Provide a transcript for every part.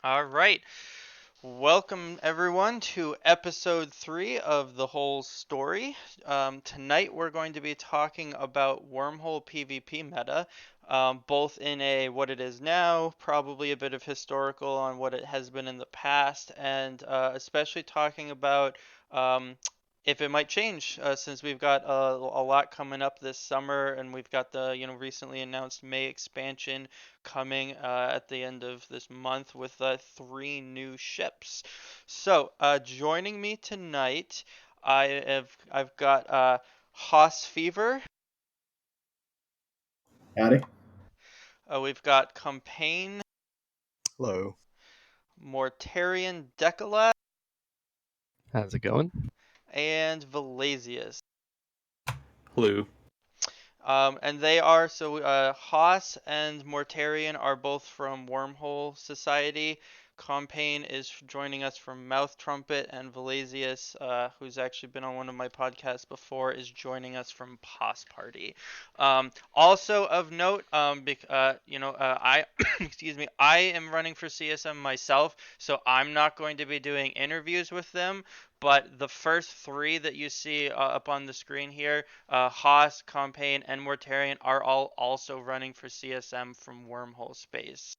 All right. Welcome, everyone, to episode 3 of The Whole Story. Tonight, we're going to be talking about wormhole PvP meta, both in a what it is now, probably a bit of historical on what it has been in the past, and especially talking about if it might change since we've got a lot coming up this summer, and we've got the recently announced May expansion coming at the end of this month with 3 new ships. So, joining me tonight, I've got Haas Fever. Howdy. We've got Campaign, Hello. Mortarian Decolat, How's it going? and Velasius. Hello. And they are Haas and Mortarian are both from Wormhole Society. Compain is joining us from Mouth Trumpet, and Velasius, who's actually been on one of my podcasts before, is joining us from Pos Party. Also of note, I excuse me, I am running for CSM myself, so I'm not going to be doing interviews with them. But the first 3 that you see up on the screen here, Haas, Compain, and Mortarian, are all also running for CSM from Wormhole Space.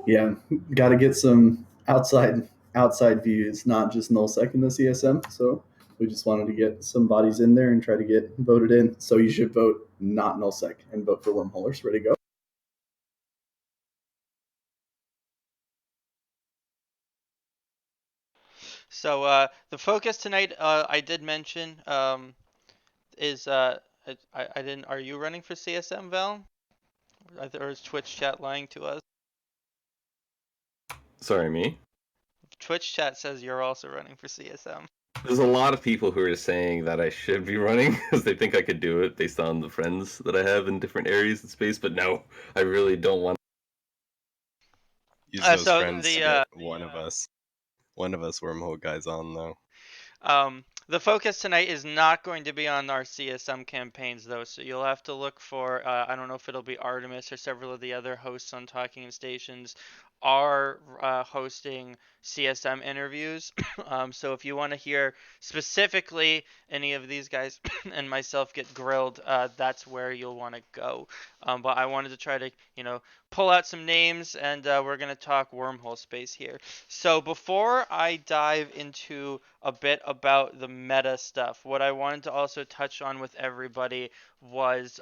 Yeah, got to get some outside views, not just nullsec in the CSM. So we just wanted to get some bodies in there and try to get voted in. So you should vote not nullsec and vote for wormholers. Ready to go? So the focus tonight, I did mention, is I didn't. Are you running for CSM, Val? Or is Twitch chat lying to us? Sorry, me? Twitch chat says you're also running for CSM. There's a lot of people who are saying that I should be running because they think I could do it based on the friends that I have in different areas of space, but no, I really don't want. Use those So friends to get one of us wormhole guys on though. The focus tonight is not going to be on our CSM campaigns, though, so you'll have to look for, I don't know if it'll be Artemis or several of the other hosts on Talking Stations are hosting CSM interviews. So if you want to hear specifically any of these guys and myself get grilled, that's where you'll want to go. But I wanted to try to, pull out some names, and we're going to talk wormhole space here. So before I dive into a bit about the meta stuff, what I wanted to also touch on with everybody was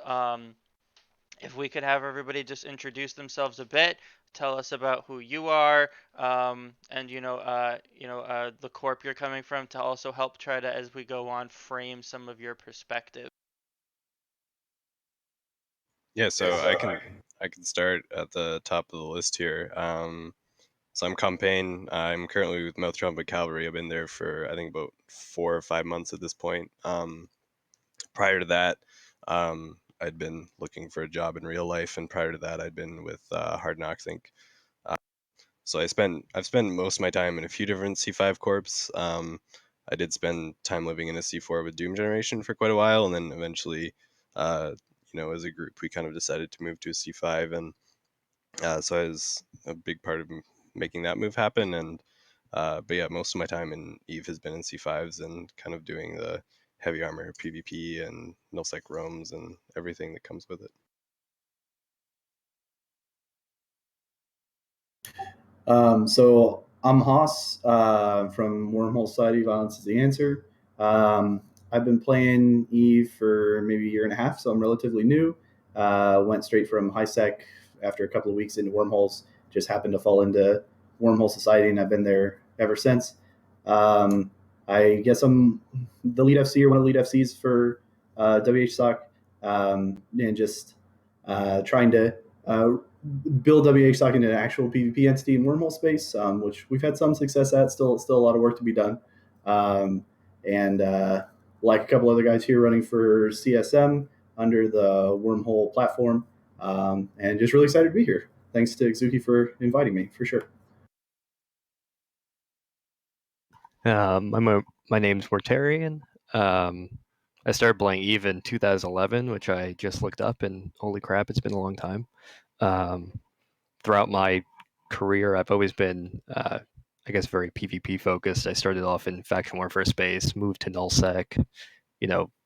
if we could have everybody just introduce themselves a bit, tell us about who you are, and the corp you're coming from, to also help try to, as we go on, frame some of your perspective. Yeah, so I can start at the top of the list here. So I'm campaign. I'm currently with Mouth Trumpet Cavalry. I've been there for I think about 4 or 5 months at this point. Prior to that, I'd been looking for a job in real life, and prior to that, I'd been with Hard Knocks Inc. So I've spent most of my time in a few different C5 corps. I did spend time living in a C4 with Doom Generation for quite a while, and then eventually, as a group, we kind of decided to move to a C5, and so I was a big part of making that move happen. And but yeah, most of my time in Eve has been in C5s and kind of doing the heavy armor PvP and nullsec roams and everything that comes with it. So I'm Haas from Wormhole Society. Violence is the answer. I've been playing Eve for maybe a year and a half, so I'm relatively new. Went straight from high sec after a couple of weeks into wormholes. Just happened to fall into Wormhole Society, and I've been there ever since. Um, I guess I'm the lead FC or one of the lead FCs for WHSOC, and just trying to build WHSOC into an actual PvP entity in wormhole space, which we've had some success at. Still a lot of work to be done. And like a couple other guys here running for CSM under the wormhole platform, and just really excited to be here. Thanks to Exuki for inviting me, for sure. My name's Mortarian. I started playing Eve in 2011, which I just looked up, and holy crap, it's been a long time. Throughout my career, I've always been, I guess, very PvP focused. I started off in faction warfare space, moved to nullsec,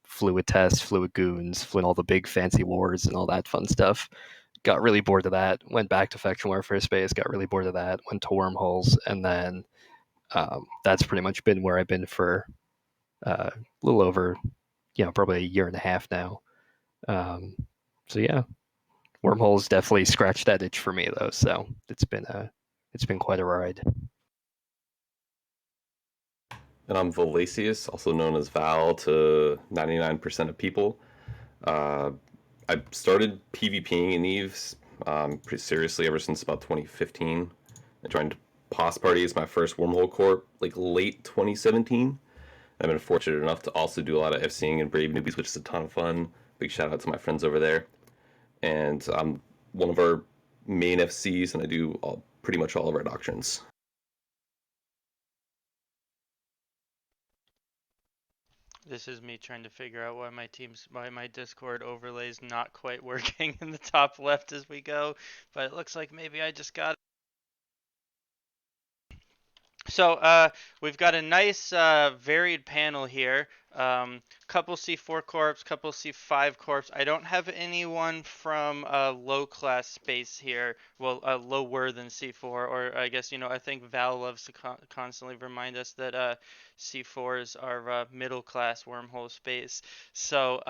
flew with tests, flew with goons, flew in all the big fancy wars and all that fun stuff. Got really bored of that. Went back to faction warfare space. Got really bored of that. Went to wormholes, and then that's pretty much been where I've been for a little over, probably a year and a half now. So yeah, wormholes definitely scratched that itch for me though. So it's been quite a ride. And I'm Valacius, also known as Val to 99% of people. I started PvPing in Eves pretty seriously ever since about 2015. I joined Pos Party as my first Wormhole Corp like late 2017. I've been fortunate enough to also do a lot of FCing and Brave Newbies, which is a ton of fun. Big shout out to my friends over there. And I'm one of our main FCs, and I do pretty much all of our doctrines. This is me trying to figure out why my Discord overlay's not quite working in the top left as we go, but it looks like maybe I just got. So we've got a nice varied panel here. Couple C4 corps, couple C5 corps. I don't have anyone from low class space here. Well, lower than C4, or I guess I think Val loves to constantly remind us that C4s are middle class wormhole space. So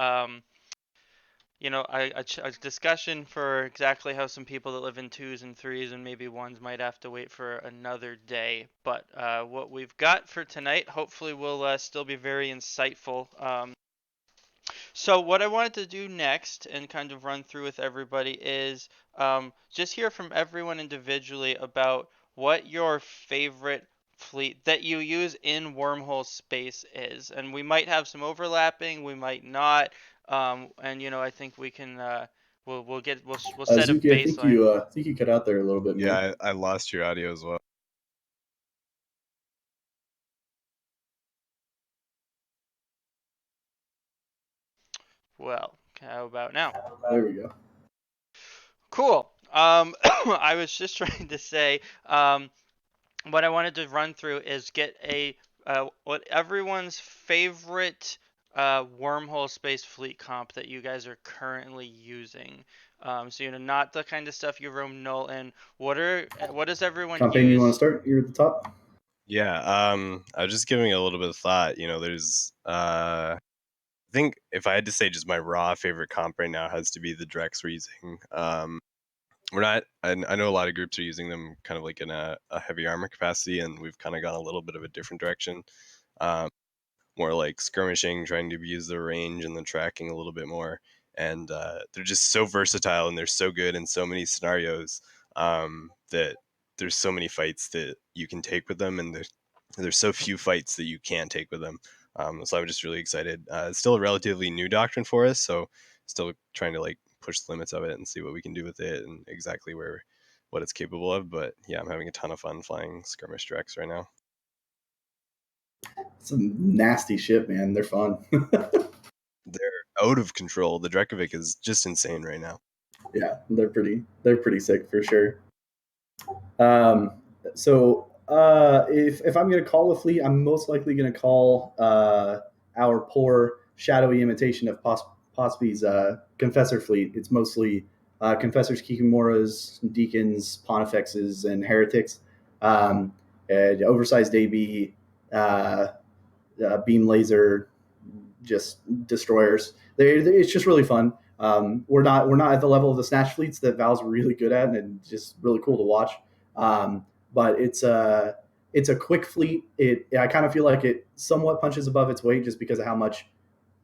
a discussion for exactly how some people that live in twos and threes and maybe ones might have to wait for another day. But what we've got for tonight hopefully will still be very insightful. So what I wanted to do next and kind of run through with everybody is just hear from everyone individually about what your favorite fleet that you use in wormhole space is. And we might have some overlapping, we might not. And I think we can we'll set a Zuki, baseline. I think you cut out there a little bit, man. Yeah, I lost your audio as well. Well, how about now? There we go. Cool. I was just trying to say, what I wanted to run through is get what everyone's favorite wormhole space fleet comp that you guys are currently using. So not the kind of stuff you roam null in. What does everyone Campaign, use? you want to start? You're at the top. Yeah, I was just giving it a little bit of thought. There's I think if I had to say just my raw favorite comp right now has to be the Drex we're using. We're not. I know a lot of groups are using them kind of like in a heavy armor capacity, and we've kind of gone a little bit of a different direction. More like skirmishing, trying to use the range and the tracking a little bit more. And they're just so versatile and they're so good in so many scenarios that there's so many fights that you can take with them, and there's so few fights that you can't take with them. So I'm just really excited. It's still a relatively new doctrine for us, so still trying to like push the limits of it and see what we can do with it and exactly what it's capable of. But yeah, I'm having a ton of fun flying skirmish Drex right now. Some nasty shit, man. They're fun. They're out of control. The Drekovic is just insane right now. Yeah, they're pretty sick for sure. If I'm going to call a fleet, I'm most likely going to call our poor shadowy imitation of Pospey's Confessor fleet. It's mostly Confessors, Kikimoras, Deacons, Pontifexes, and Heretics. And oversized AB, beam laser, just destroyers. It's just really fun. We're not at the level of the snatch fleets that Val's really good at, and just really cool to watch. But it's a quick fleet. I kind of feel like it somewhat punches above its weight just because of how much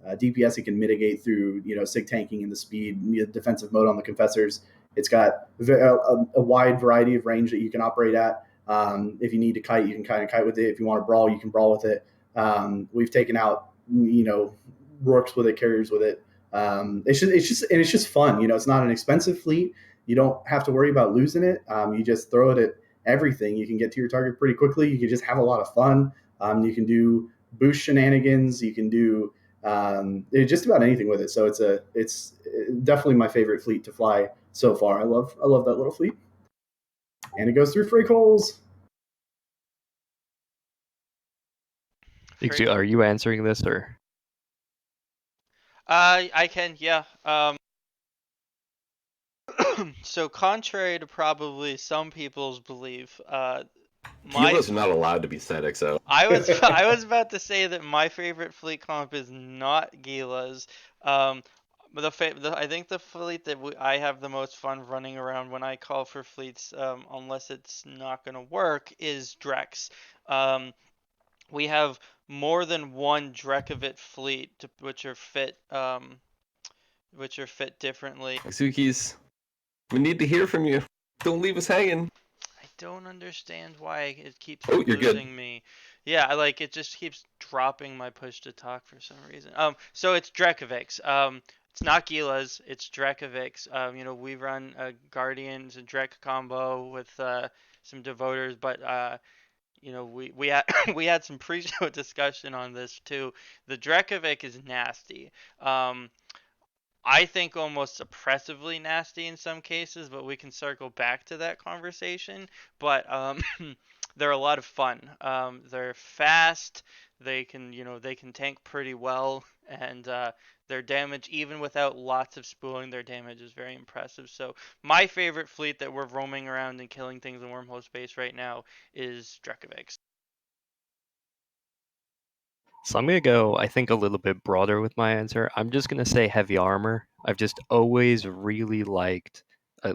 DPS it can mitigate through sig tanking and the speed, the defensive mode on the Confessors. It's got a wide variety of range that you can operate at. If you need to kite, you can kind of kite with it. If you want to brawl, you can brawl with it. We've taken out Rorks with it, carriers with it. It's just fun. It's not an expensive fleet. You don't have to worry about losing it. You just throw it at everything. You can get to your target pretty quickly. You can just have a lot of fun. You can do boost shenanigans. You can do just about anything with it. So it's definitely my favorite fleet to fly so far. I love that little fleet. and it goes through freak holes. Are you answering this or? I can, yeah. So contrary to probably some people's belief, Gila's not allowed to be static, so I was about to say that my favorite fleet comp is not Gila's. But I think the fleet that I have the most fun running around when I call for fleets, unless it's not gonna work, is Drex. Um, we have more than one Drekovit fleet which are fit differently. Izukis, we need to hear from you. Don't leave us hanging. I don't understand why it keeps Oh, you're good. losing me. Yeah, like it just keeps dropping my push to talk for some reason. So it's Drekovix. It's not Gila's, it's Drekovix. We run a Guardians and Drek combo with some Devoters, but we had we had some pre-show discussion on this too. The Drekovic is nasty. I think almost oppressively nasty in some cases, but we can circle back to that conversation. But they're a lot of fun. They're fast. They can tank pretty well, and their damage, even without lots of spooling, their damage is very impressive. So my favorite fleet that we're roaming around and killing things in wormhole space right now is Drekovix. So I'm gonna go, I think, a little bit broader with my answer. I'm just gonna say heavy armor. I've just always really liked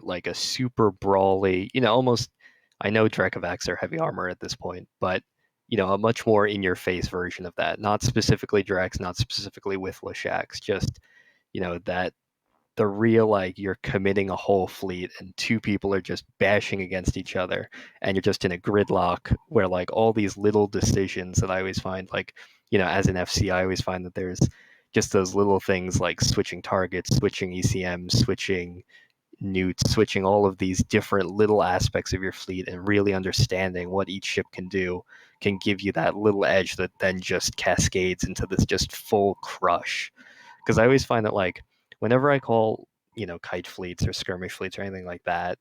like a super brawly, almost. I know Drekavax are heavy armor at this point, but a much more in-your-face version of that. Not specifically Drex, not specifically with Lashaks, just that the real like you're committing a whole fleet and two people are just bashing against each other and you're just in a gridlock where like all these little decisions that I always find like as an FC I always find that there's just those little things like switching targets, switching ECMs, switching newts, switching all of these different little aspects of your fleet and really understanding what each ship can do can give you that little edge that then just cascades into this just full crush. Because I always find that like whenever I call kite fleets or skirmish fleets or anything like that,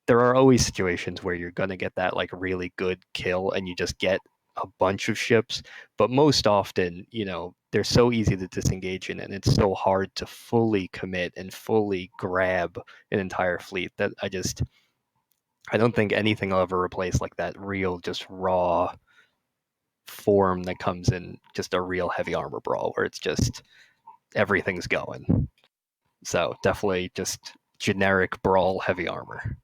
there are always situations where you're gonna get that like really good kill and you just get a bunch of ships, but most often they're so easy to disengage in and it's so hard to fully commit and fully grab an entire fleet that I don't think anything will ever replace like that real just raw form that comes in just a real heavy armor brawl where it's just everything's going. So definitely just generic brawl heavy armor.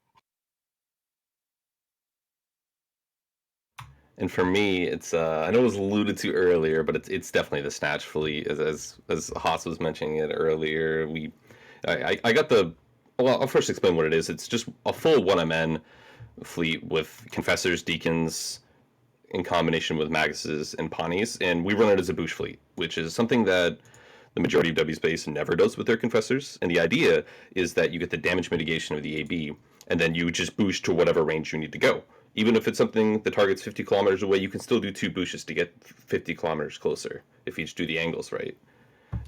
And for me, it's I know it was alluded to earlier, but it's definitely the Snatch fleet. As Haas was mentioning it earlier, I got the. Well, I'll first explain what it is. It's just a full 1MN fleet with Confessors, Deacons, in combination with Maguses and Pawnees, and we run it as a Boosh fleet, which is something that the majority of W Space never does with their Confessors. And the idea is that you get the damage mitigation of the AB, and then you just boost to whatever range you need to go. Even if it's something the target's 50 kilometers away, you can still do 2 booshes to get 50 kilometers closer if you just do the angles right.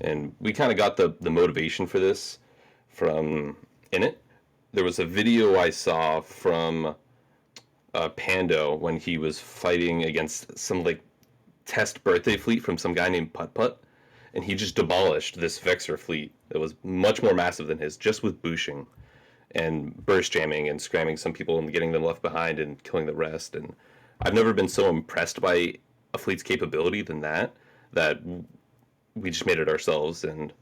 And we kind of got the motivation for this from Init. There was a video I saw from Pando when he was fighting against some like test birthday fleet from some guy named Putt Putt, and he just demolished this Vexor fleet that was much more massive than his just with booshing and burst jamming and scramming some people and getting them left behind and killing the rest. And I've never been so impressed by a fleet's capability than that we just made it ourselves. And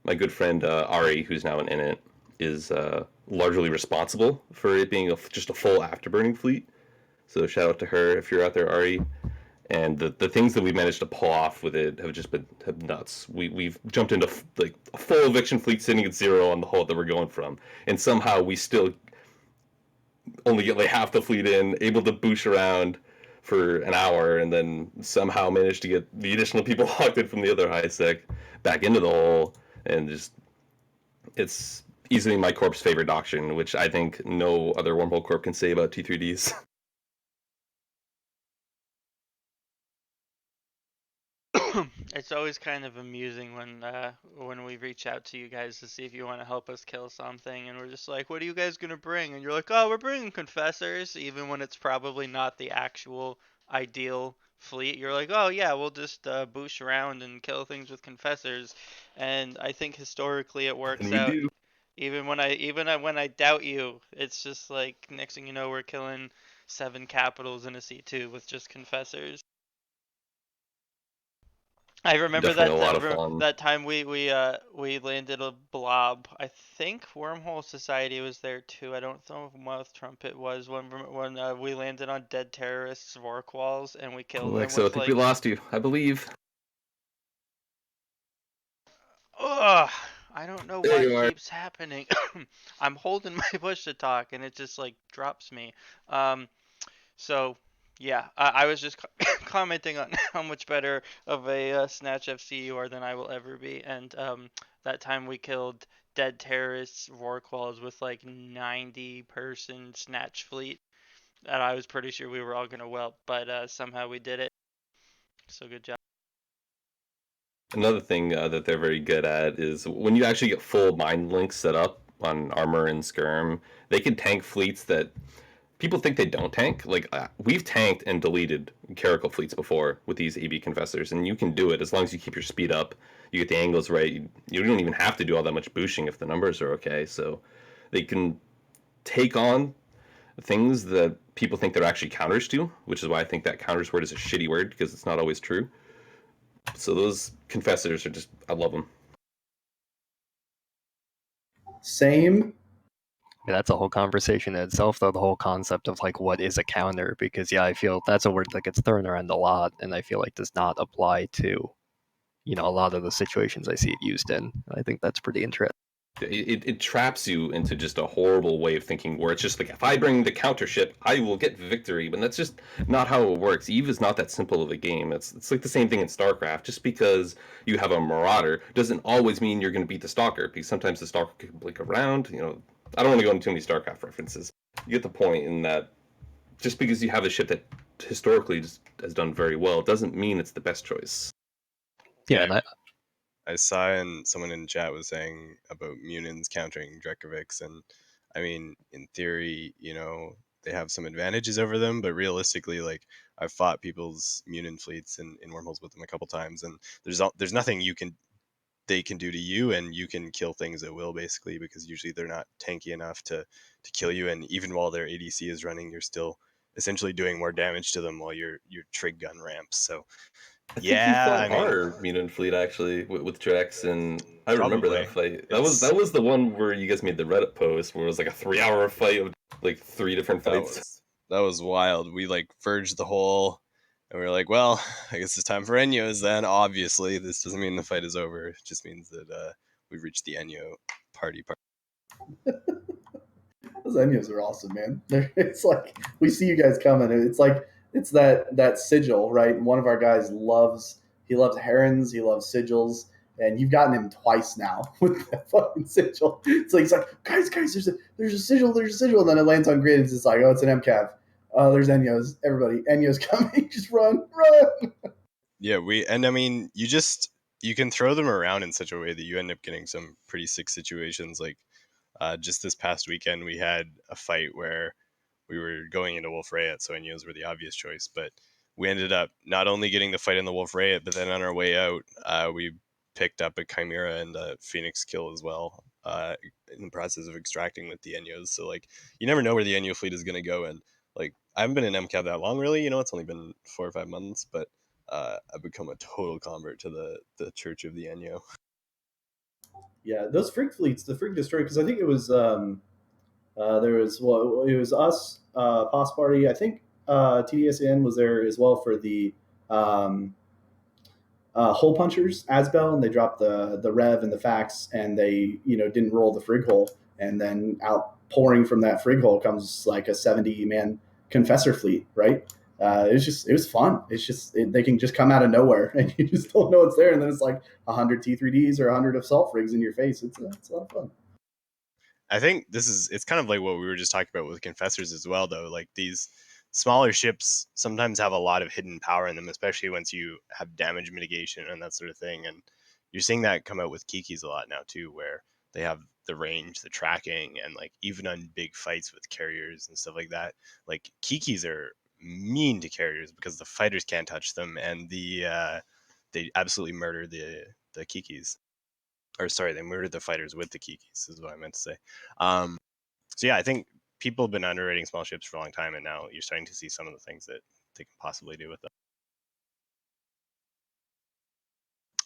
my good friend Ari, who's now in it, is largely responsible for it being just a full afterburning fleet. So shout out to her if you're out there, Ari. And the things that we've managed to pull off with it have just been nuts. We've jumped into like a full eviction fleet sitting at 0 on the hull that we're going from, and somehow we still only get like half the fleet in, able to boosh around for an hour, and then somehow manage to get the additional people locked in from the other high sec back into the hull, and just it's easily my corp's favorite doctrine, which I think no other wormhole corp can say about T3Ds. It's always kind of amusing when we reach out to you guys to see if you want to help us kill something, and we're just like, "What are you guys gonna bring?" And you're like, "Oh, we're bringing confessors," even when it's probably not the actual ideal fleet. You're like, "Oh yeah, we'll just boosh around and kill things with confessors," and I think historically it And works we out. do. When I doubt you, it's just like next thing you know, we're killing 7 capitals in a C2 with just confessors. I remember Definitely a lot of fun. that time we landed a blob. I think Wormhole Society was there too. I don't know if Mouth Trumpet was when we landed on dead terrorists Vorquals and we killed them Alexo, I with think we like, lost you. I believe. ugh, I don't know There why it you are. keeps happening. I'm holding my push to talk and it just like drops me. Um, So, yeah, I was just commenting on how much better of a Snatch FC you are than I will ever be. And that time we killed dead terrorists, Vorquals with like 90-person Snatch fleet. And I was pretty sure we were all going to whelp, but somehow we did it. So good job. Another thing that they're very good at is when you actually get full mind links set up on armor and skirm, they can tank fleets that people think they don't tank. Like we've tanked and deleted Caracal fleets before with these AB confessors, and you can do it as long as you keep your speed up, you get the angles right. You don't even have to do all that much boosting if the numbers are okay. So they can take on things that people think they're actually counters to, which is why I think that counters word is a shitty word because it's not always true. So those confessors are just, I love them. Same. Yeah, that's a whole conversation in itself, though, the whole concept of like what is a counter, because yeah, I feel that's a word that gets thrown around a lot, and I feel like does not apply to, a lot of the situations I see it used in. I think that's pretty interesting. It traps you into just a horrible way of thinking where it's just like, if I bring the counter ship, I will get victory. But that's just not how it works. Eve is not that simple of a game. It's like the same thing in StarCraft. Just because you have a Marauder doesn't always mean you're going to beat the Stalker, because sometimes the Stalker can blink around. I don't want to go into too many StarCraft references. You get the point in that just because you have a ship that historically just has done very well doesn't mean it's the best choice. Yeah, Yeah, and I saw someone in chat was saying about Munins countering Drekovics, and I mean, in theory, they have some advantages over them, but realistically, like I've fought people's Munin fleets in wormholes with them a couple times, and there's nothing they can do to you, and you can kill things at will basically, because usually they're not tanky enough to kill you, and even while their ADC is running, you're still essentially doing more damage to them while your trig gun ramps. So I think you yeah, I fought mean, our Mutant Fleet actually with Drex, and I remember that probably fight. it's That was the one where you guys made the Reddit post where it was like a 3 hour fight of like 3 different that fights. was wild. We like verged the hole, and we were like, well, I guess it's time for Enyos then. Obviously, this doesn't mean the fight is over. It just means that we've reached the Enyo party. Those Enyos are awesome, man. It's like we see you guys coming. And it's like it's that sigil, right? And one of our guys loves herons, he loves sigils, and you've gotten him twice now with that fucking sigil. So he's like, guys, there's a sigil, and then it lands on grid. It's just like, oh, it's an MCAV. Oh, there's Enyos. Everybody, Enyos coming. Just run. Yeah, I mean, you can throw them around in such a way that you end up getting some pretty sick situations. Like just this past weekend, we had a fight where we were going into Wolf Rayet, so Enyos were the obvious choice. But we ended up not only getting the fight in the Wolf Rayet, but then on our way out, we picked up a Chimera and a Phoenix kill as well in the process of extracting with the Enyos. So, like, you never know where the Enyo fleet is going to go. And, like, I haven't been in MCAV that long, really. It's only been 4 or 5 months, but I've become a total convert to the Church of the Enyo. Yeah, those frig fleets, the frig destroyer, because I think it was it was us, Pos Party. I think TDSN was there as well for the um, hole punchers, Asbel, and they dropped the rev and the fax, and they didn't roll the frig hole, and then outpouring from that frig hole comes like a 70-man confessor fleet, right? It was fun. It's just they can just come out of nowhere, and you just don't know it's there, and then it's like 100 T3Ds or 100 assault frigs in your face. It's a lot of fun. I think it's kind of like what we were just talking about with confessors as well, though. Like these smaller ships sometimes have a lot of hidden power in them, especially once you have damage mitigation and that sort of thing. And you're seeing that come out with Kikis a lot now too, where they have the range, the tracking, and like even on big fights with carriers and stuff like that, like Kikis are mean to carriers because the fighters can't touch them, and they absolutely murder the Kikis. Or sorry, they murdered the fighters with the Kikis is what I meant to say. So yeah, I think people have been underrating small ships for a long time, and now you're starting to see some of the things that they can possibly do with them.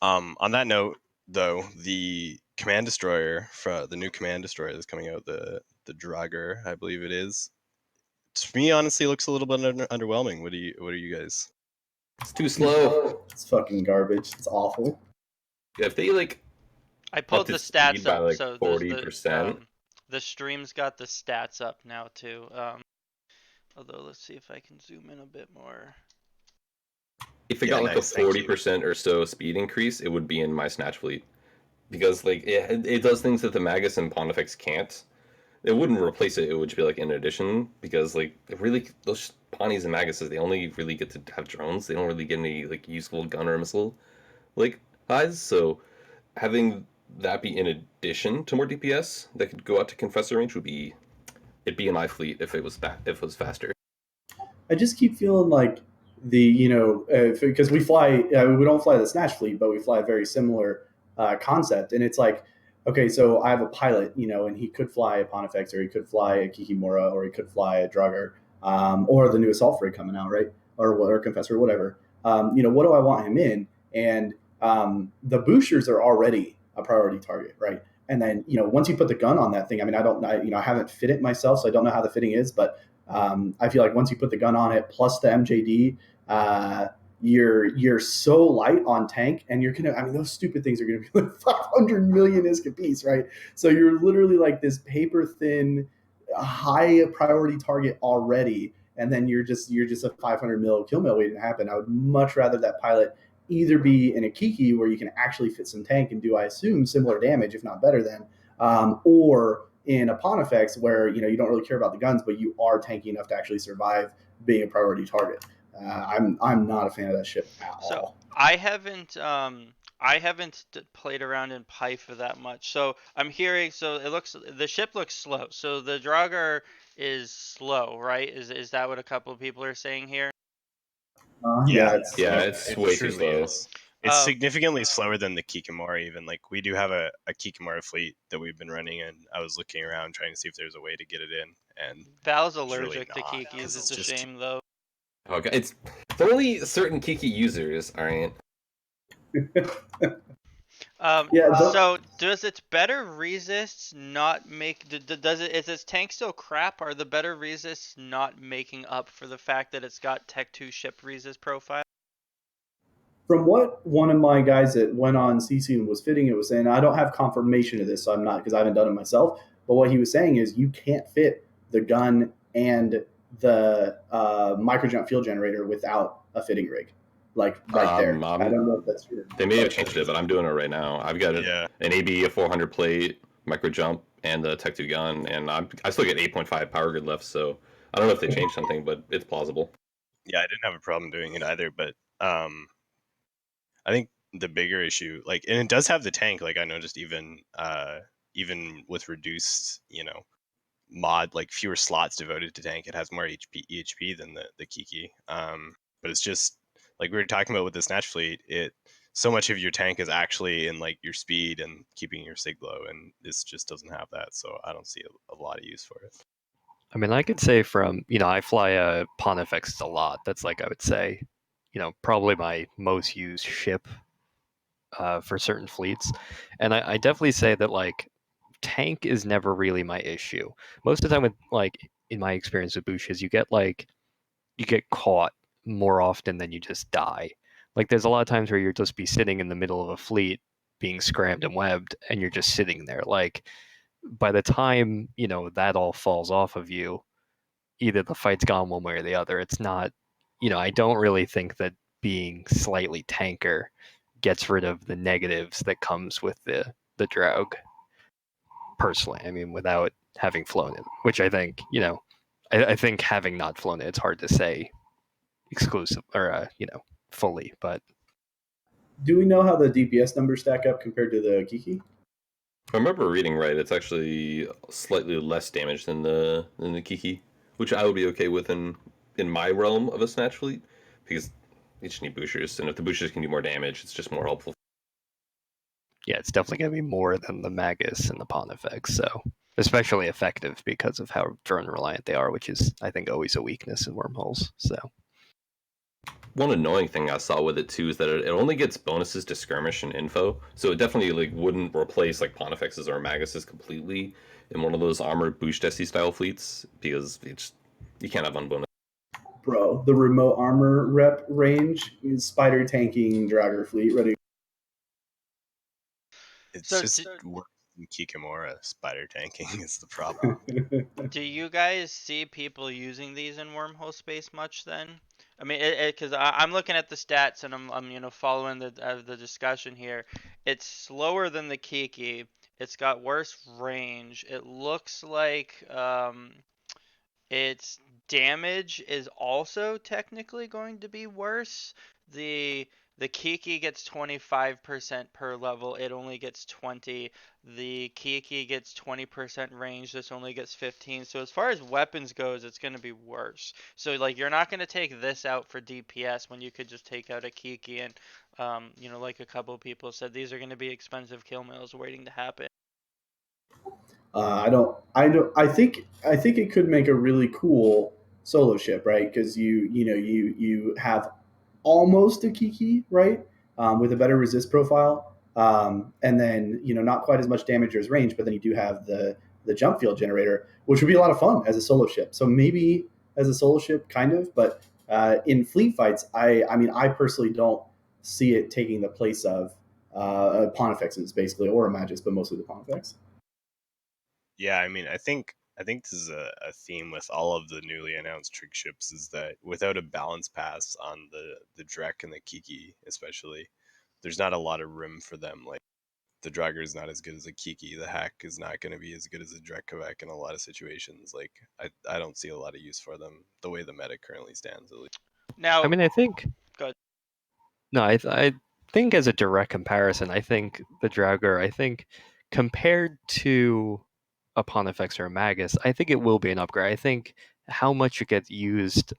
On that note, though, the command destroyer, the new command destroyer that's coming out, the Draugr, I believe it is. To me, honestly, looks a little bit underwhelming. What are you guys? It's too slow. It's fucking garbage. It's awful. Yeah, if they like I pulled the stats by up, like so 40%. the stream's got the stats up now too. Although let's see if I can zoom in a bit more. If it got like nice, a 40% or so speed increase, it would be in my snatch fleet. Because like it does things that the Magus and Pontifex can't. It wouldn't replace it, it would just be like in addition, because like really those Pawneys and Maguses, they only really get to have drones. They don't really get any like useful gun or missile like highs. So having that be in addition to more DPS that could go out to Confessor range it'd be in my fleet if it was faster. I just keep feeling like because we fly, we don't fly the Snatch fleet, but we fly a very similar concept, and it's like, okay, so I have a pilot, and he could fly a Pontifex, or he could fly a Kikimora, or he could fly a Draugr, or the new assault frig coming out, right, or Confessor, or whatever. What do I want him in? And the boosters are already a priority target, right? And then once you put the gun on that thing, I mean, I haven't fit it myself, so I don't know how the fitting is, but I feel like once you put the gun on it plus the MJD, you're so light on tank, and those stupid things are gonna be like 500 million ISK a piece, right? So you're literally like this paper thin, high priority target already, and then you're just a 500 mil kill mail waiting to happen. I would much rather that pilot either be in a Kiki where you can actually fit some tank and do, I assume, similar damage, if not better than, or in a Pontifex where you don't really care about the guns, but you are tanky enough to actually survive being a priority target. I'm not a fan of that ship at all. So I haven't played around in Python that much. So I'm hearing, the ship looks slow. So the Draugr is slow, right? Is that what a couple of people are saying here? It's way too slow. It's significantly slower than the Kikimora even. Like, we do have a Kikimora fleet that we've been running, and I was looking around trying to see if there's a way to get it in. And Val's allergic to Kikis. It's a shame, though. Okay, it's only certain Kiki users, alright? So does its better resists not make? Is its tank still crap? Are the better resists not making up for the fact that it's got Tech 2 ship resist profile? From what one of my guys that went on CC and was fitting it was saying, I don't have confirmation of this, so I'm not, because I haven't done it myself. But what he was saying is you can't fit the gun and the microjump fuel generator without a fitting rig, like right there. I don't know if that's true. They may have changed it, but I'm doing it right now. I've got an AB, a 400 plate, microjump, and a Tech 2 gun, and I still get 8.5 power grid left, so I don't know if they changed something, but it's plausible. Yeah, I didn't have a problem doing it either, but I think the bigger issue, like, and it does have the tank, like I noticed even with reduced, mod, like fewer slots devoted to tank, it has more EHP than the Kiki. But it's just like we were talking about with the Snatch fleet, so much of your tank is actually in like your speed and keeping your sig low, and this just doesn't have that, so I don't see a lot of use for it. I mean, I could say I fly a Pontifex a lot. That's like, I would say, probably my most used ship for certain fleets. And I definitely say that, like, tank is never really my issue. Most of the time with, like, in my experience with Bushes, you get caught more often than you just die. Like, there's a lot of times where you'll just be sitting in the middle of a fleet being scrammed and webbed, and you're just sitting there. Like, by the time, that all falls off of you, either the fight's gone one way or the other. It's not, I don't really think that being slightly tanker gets rid of the negatives that comes with the Draug. Personally, I mean, without having flown it, which I think, I think having not flown it, it's hard to say exclusive or fully, but Do we know how the DPS numbers stack up compared to the Kiki? If I remember reading right, it's actually slightly less damage than the Kiki, which I would be okay with in my realm of a snatch fleet, because you just need boosters, and if the boosters can do more damage, it's just more helpful. yeah, it's definitely going to be more than the Magus and the Pontifex, so especially effective because of how drone reliant they are, which is I think always a weakness in wormholes. So One annoying thing I saw with it too is that it only gets bonuses to skirmish and info, so it definitely like wouldn't replace like Pontifexes or Maguses completely in one of those armored boostessy style fleets, because it's you can't have unbonus. Bro, the remote armor rep range is spider tanking Dragger fleet ready. It's So just worse than Kikamura spider tanking is the problem. do you guys see people using these in wormhole space much then? I mean, because I'm looking at the stats and I'm following the discussion here. It's slower than the Kiki. It's got worse range. It looks like its damage is also technically going to be worse. The the Kiki gets 25% per level. It only gets 20. The Kiki gets 20% range. This only gets 15. So as far as weapons goes, it's going to be worse. So like you're not going to take this out for DPS when you could just take out a Kiki and like a couple people said, these are going to be expensive kill mills waiting to happen. I think it could make a really cool solo ship, right? Because you have almost a Kiki, right, with a better resist profile, and then not quite as much damage as range, but then you do have the jump field generator, which would be a lot of fun as a solo ship. So maybe as a solo ship, kind of, but in fleet fights, I mean, I personally don't see it taking the place of Pontifexes, basically, or a Magus, but mostly the Pontifex. Yeah, I mean, I think this is a theme with all of the newly announced trig ships is that without a balance pass on the Drek and the Kiki, especially, there's not a lot of room for them. Like the Draugr is not as good as a Kiki. The Hack is not going to be as good as a Drekkovek in a lot of situations. Like I don't see a lot of use for them the way the meta currently stands. At least. I Now, mean, I think go no, I think as a direct comparison, I think the Draugr, I think compared to a Pontifex or a Magus, I think it will be an upgrade. I think how much it gets used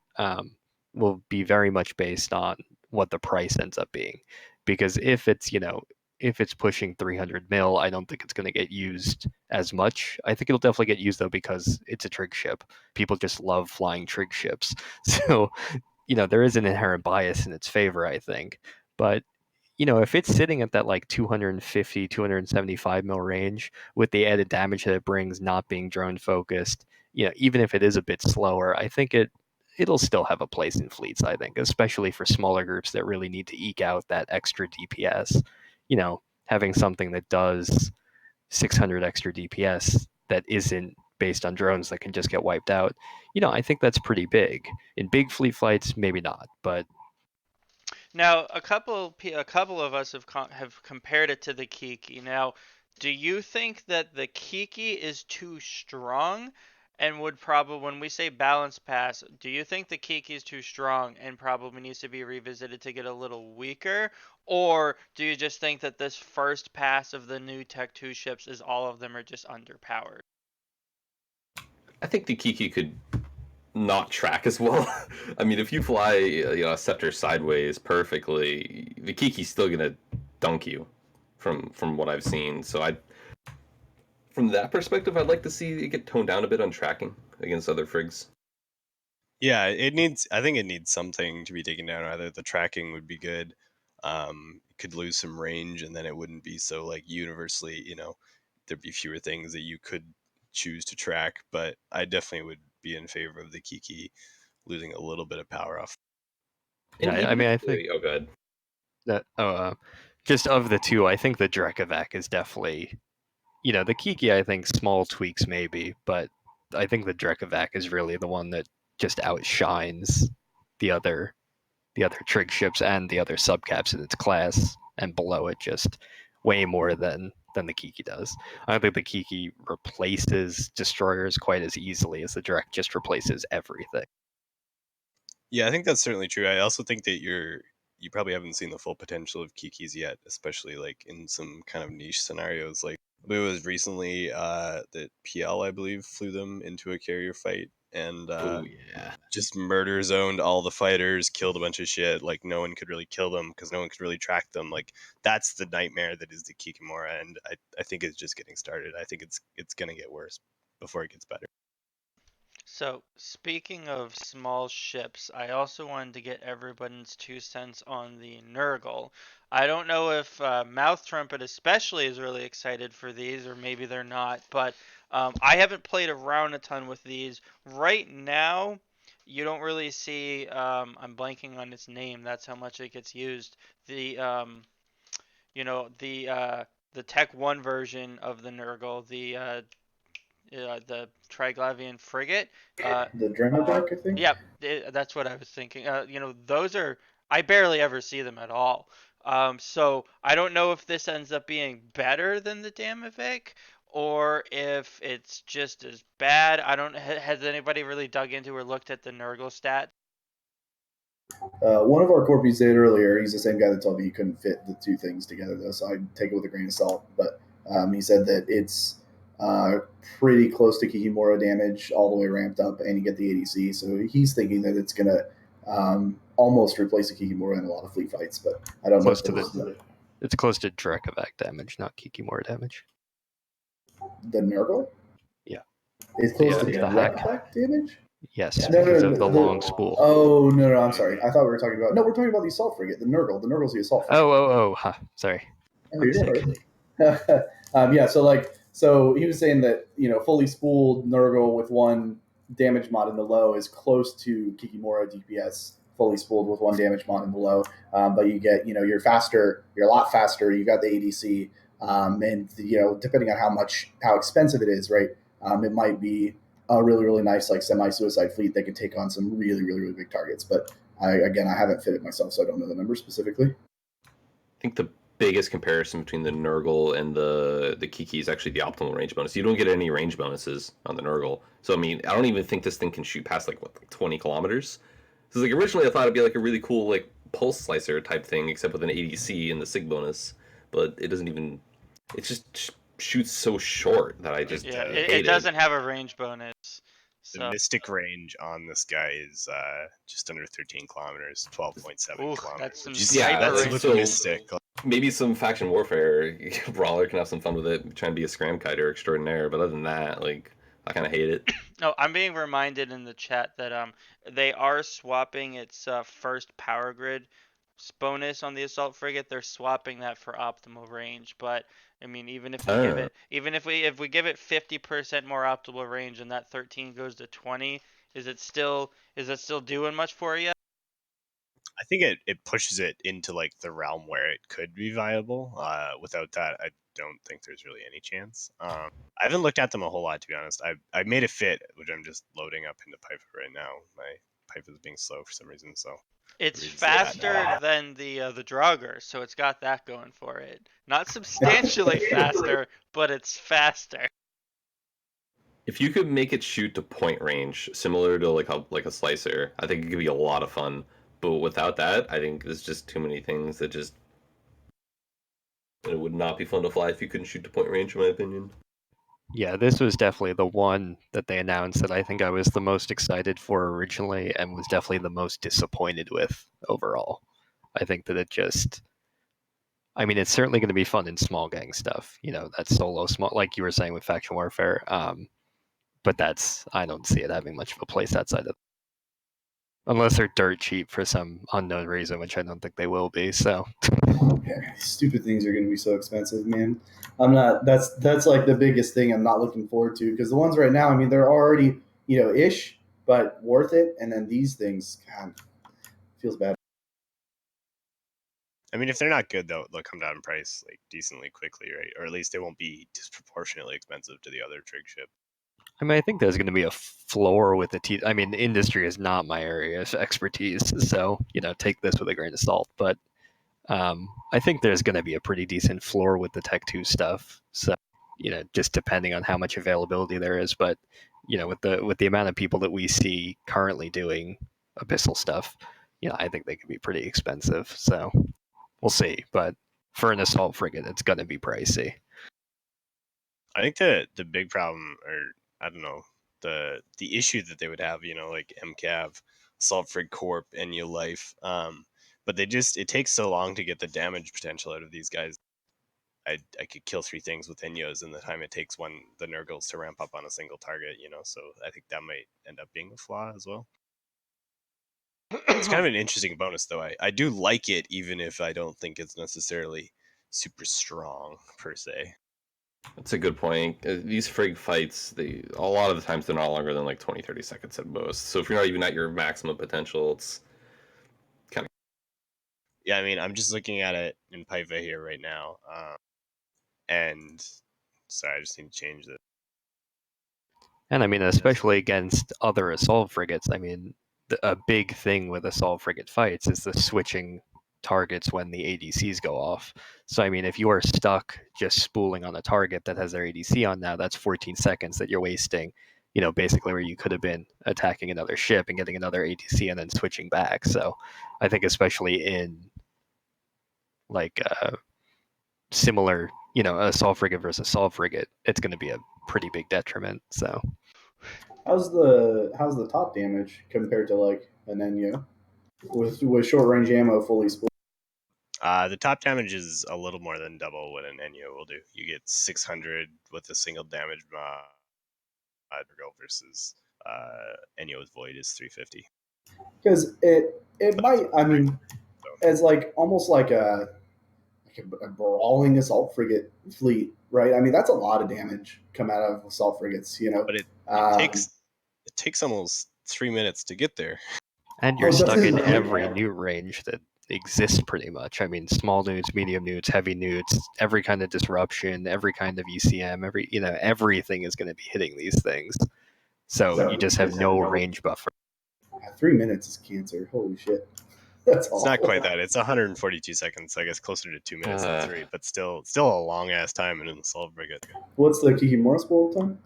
will be very much based on what the price ends up being. Because if it's, if it's pushing 300 mil, I don't think it's going to get used as much. I think it'll definitely get used though because it's a trig ship. People just love flying trig ships. So there is an inherent bias in its favor, I think. But, if it's sitting at that like 250, 275 mil range with the added damage that it brings not being drone focused, even if it is a bit slower, I think it'll still have a place in fleets, I think, especially for smaller groups that really need to eke out that extra DPS. Having something that does 600 extra DPS that isn't based on drones that can just get wiped out, I think that's pretty big. In big fleet fights, maybe not, but Now, a couple of us have compared it to the Kiki. Now, do you think that the Kiki is too strong and would probably, when we say balance pass, do you think the Kiki is too strong and probably needs to be revisited to get a little weaker? Or do you just think that this first pass of the new Tech 2 ships is all of them are just underpowered? I think the Kiki could not track as well. I mean, if you fly a scepter sideways perfectly, the Kiki's still gonna dunk you from what I've seen. So from that perspective, I'd like to see it get toned down a bit on tracking against other frigs. Yeah, it needs. I think it needs something to be taken down. Either the tracking would be good, it could lose some range, and then it wouldn't be so like universally. There'd be fewer things that you could choose to track. But I definitely would be in favor of the Kiki losing a little bit of power off. And I even mean, if I think oh, good. that just of the two, I think the Drekavac is definitely, the Kiki. I think small tweaks maybe, but I think the Drekavac is really the one that just outshines the other the other trig ships and the other subcaps in its class, and below it just way more than the Kiki does. I don't think the Kiki replaces destroyers quite as easily as the direct just replaces everything. Yeah, I think that's certainly true. I also think that you probably haven't seen the full potential of Kikis yet, especially like in some kind of niche scenarios. Like it was recently that PL, I believe, flew them into a carrier fight and Oh yeah. just murder zoned all the fighters, killed a bunch of shit. Like no one could really kill them because no one could really track them. Like that's the nightmare that is the Kikimora, and I think it's just getting started. I think it's gonna get worse before it gets better. So, speaking of small ships, I also wanted to get everybody's 2 cents on the Nurgle. I don't know if Mouth Trumpet especially is really excited for these, or maybe they're not, but I haven't played around a ton with these. Right now, you don't really see, I'm blanking on its name, that's how much it gets used. The, you know, the Tech 1 version of the Nurgle, the Triglavian frigate. The Dremerbark, I think. Yeah, that's what I was thinking. Those are I barely ever see them at all. So I don't know if this ends up being better than the Damavik or if it's just as bad. I don't. Has anybody really dug into or looked at the Nurgle stat? One of our corpies did earlier. He's the same guy that told me he couldn't fit the two things together, though, so I take it with a grain of salt. But he said that it's uh, pretty close to Kikimora damage, all the way ramped up, and you get the ADC. So he's thinking that it's going to almost replace the Kikimora in a lot of fleet fights. But I don't know Close if to there's It's close to Drekavac damage, not Kikimora damage. the Nurgle. Yeah. It's close to It's the hack. direct damage. Yes, No, because no, of the no, long spool. Oh no, I'm sorry. I thought we were talking about. No, we're talking about the assault frigate, the Nurgle. The Nurgle's the assault frigate. Sorry. Oh, you're no worries. Yeah, so he was saying that fully spooled Nurgle with one damage mod in the low is close to Kikimora DPS fully spooled with one damage mod in the low, but you get you're faster, you're a lot faster. You got the ADC, and depending on how expensive it is, right? It might be a really really nice like semi suicide fleet that can take on some really really really big targets. But I haven't fit it myself, so I don't know the number specifically. I think the biggest comparison between the Nurgle and the Kiki is actually the optimal range bonus. You don't get any range bonuses on the Nurgle. So I mean, I don't even think this thing can shoot past like 20 kilometers. So like originally I thought it'd be like a really cool like pulse slicer type thing, except with an ADC and the sig bonus. But it doesn't even. It just shoots so short that I just Yeah, hate it doesn't have a range bonus. The So, mystic range on this guy is just under 13 kilometers, 12.7 ooh, kilometers. that's some Yeah, sniper that's range. with so- mystic. Maybe some faction warfare brawler can have some fun with it, trying to be a scram kiter extraordinaire. But other than that, like I kind of hate it. No, I'm being reminded in the chat that they are swapping its first power grid bonus on the assault frigate. They're swapping that for optimal range, but I mean, even if we give Oh. it, even if we give it 50% more optimal range and that 13 goes to 20, is it still doing much for you? I think it pushes it into like the realm where it could be viable. Without that, I don't think there's really any chance. I haven't looked at them a whole lot, to be honest. I made a fit, which I'm just loading up into Pipe right now. My Pipe is being slow for some reason, so It's reason that. faster than the Draugr, so it's got that going for it. Not substantially faster, but it's faster. If you could make it shoot to point range, similar to like a slicer, I think it could be a lot of fun. But without that, I think there's just too many things that just it would not be fun to fly if you couldn't shoot to point range, in my opinion. Yeah, this was definitely the one that they announced that I think I was the most excited for originally and was definitely the most disappointed with overall. I think that it's certainly going to be fun in small gang stuff. That solo small, like you were saying with faction warfare. But I don't see it having much of a place outside of, unless they're dirt cheap for some unknown reason, which I don't think they will be. So Yeah, these stupid things are going to be so expensive, man. I'm not. That's like the biggest thing I'm not looking forward to because the ones right now, I mean, they're already ish, but worth it. And then these things, God, feels bad. I mean, if they're not good, they'll come down in price like decently quickly, right? Or at least they won't be disproportionately expensive to the other trig ship. I think there's going to be a floor with the T. The industry is not my area of expertise, so take this with a grain of salt. But I think there's going to be a pretty decent floor with the Tech 2 stuff. So, just depending on how much availability there is, but with the amount of people that we see currently doing abyssal stuff, I think they could be pretty expensive. So we'll see. But for an assault frigate, it's going to be pricey. I think the big problem, or I don't know, the issue that they would have, like MCAV, Assault Frig Corp, and New Life, but it takes so long to get the damage potential out of these guys. I could kill 3 things with Inyos in the time it takes the Nurgles to ramp up on a single target, so I think that might end up being a flaw as well. It's kind of an interesting bonus, though. I do like it, even if I don't think it's necessarily super strong, per se. That's a good point. These frig fights, a lot of the times they're not longer than like 20, 30 seconds at most. So if you're not even at your maximum potential, it's kind of... Yeah, I mean, I'm just looking at it in Paiva here right now. And sorry, I just need to change this. And I mean, especially against other assault frigates, I mean, a big thing with assault frigate fights is the switching targets when the ADCs go off. So, I mean, if you are stuck just spooling on a target that has their ADC on now, that's 14 seconds that you're wasting, basically where you could have been attacking another ship and getting another ADC and then switching back. So, I think especially in like similar, assault frigate versus assault frigate, it's going to be a pretty big detriment. So, How's the top damage compared to like an Enyo with short range ammo fully spooled? The top damage is a little more than double what an Enyo will do. You get 600 with a single damage versus Enyo's Void is 350. Because it might, I mean, as like almost like a brawling assault frigate fleet, right? I mean, that's a lot of damage come out of assault frigates, But it takes almost 3 minutes to get there. And you're stuck in every newt range that exists pretty much. I mean, small newts, medium newts, heavy newts, every kind of disruption, every kind of ECM, everything is going to be hitting these things. So you just have no range buffer. 3 minutes is cancer. Holy shit. That's It's not quite that. It's 142 seconds, I guess closer to 2 minutes than 3, but still a long ass time in an assault frigate. What's the Kikimora spool time?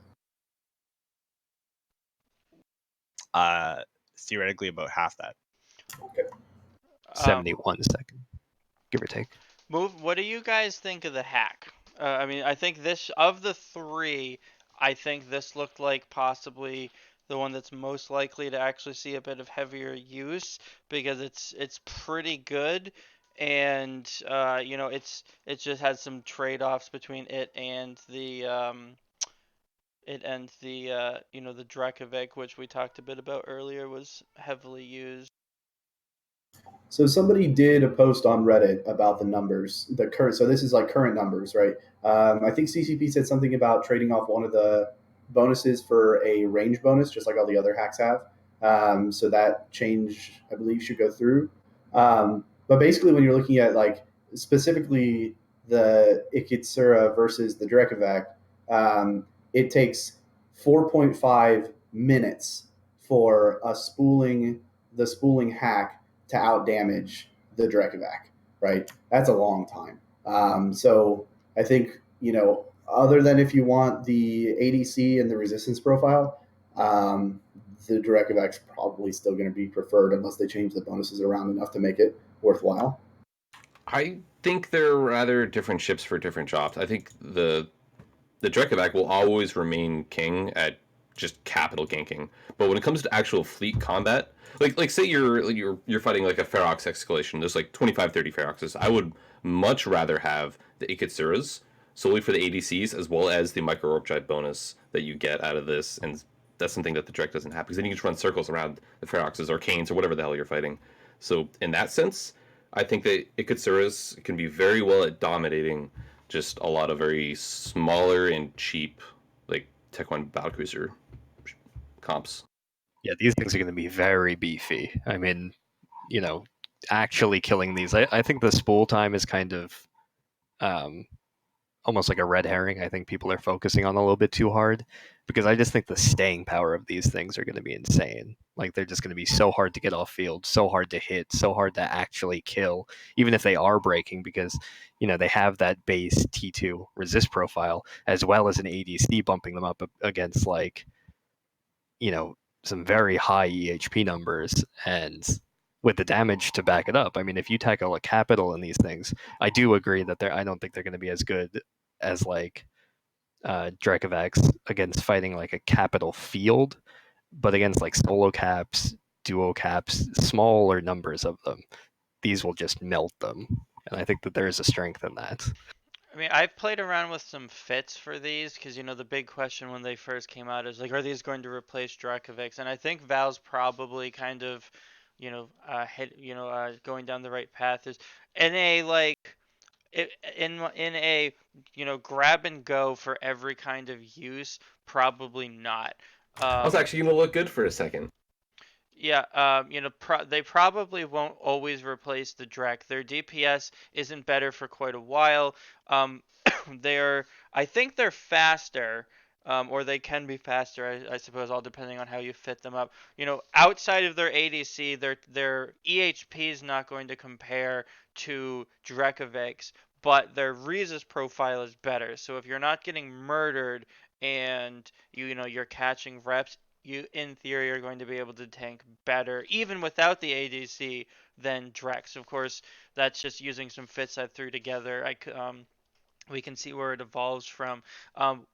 Theoretically about half that. Okay. 71 seconds, give or take. What do you guys think of the hack? I mean, I think this, of the 3, I think this looked like possibly the one that's most likely to actually see a bit of heavier use, because it's pretty good, and it just has some trade-offs between it and the the Drakovec, which we talked a bit about earlier, was heavily used. So somebody did a post on Reddit about the numbers, the current. So this is like current numbers, right? I think CCP said something about trading off one of the bonuses for a range bonus, just like all the other hacks have. So that change, I believe, should go through. But basically, when you're looking at like specifically the Ikitsura versus the Drekovac, it takes 4.5 minutes for the spooling hack to outdamage the Drekovac, right? That's a long time. So I think, other than if you want the ADC and the resistance profile, the Drekovac's probably still going to be preferred unless they change the bonuses around enough to make it worthwhile. I think they're rather different ships for different jobs. I think the Drekovac will always remain king at just capital ganking. But when it comes to actual fleet combat, like say you're fighting like a Ferox escalation, there's like 25, 30 Feroxes. I would much rather have the Ikitsuras solely for the ADCs as well as the micro warp drive bonus that you get out of this, and that's something that the Drek doesn't have, because then you can just run circles around the Feroxes or Canes or whatever the hell you're fighting. So in that sense, I think that Ikitsuras can be very well at dominating just a lot of very smaller and cheap, like Tech 1 battlecruiser comps. Yeah, these things are going to be very beefy. I mean, actually killing these, I think the spool time is kind of almost like a red herring. I think people are focusing on a little bit too hard because I just think the staying power of these things are going to be insane. Like they're just going to be so hard to get off field, so hard to hit, so hard to actually kill, even if they are breaking because they have that base T2 resist profile as well as an ADC bumping them up against like some very high EHP numbers and with the damage to back it up. I mean, if you tackle a capital in these things, I do agree that I don't think they're going to be as good as like Dracovax against fighting like a capital field, but against like solo caps, duo caps, smaller numbers of them, these will just melt them. And I think that there is a strength in that. I mean, I've played around with some fits for these because the big question when they first came out is like, are these going to replace Dracovics? And I think Val's probably kind of, going down the right path is in a like in a grab and go for every kind of use, probably not. I was actually going to look good for a second. Yeah, they probably won't always replace the Drek. Their DPS isn't better for quite a while. I think they're faster, or they can be faster, I suppose, all depending on how you fit them up. Outside of their ADC, their EHP is not going to compare to Drekovic's, but their Resist profile is better. So if you're not getting murdered and you're catching reps, you in theory are going to be able to tank better even without the ADC than Drex. Of course, that's just using some fits I threw together. We can see where it evolves from.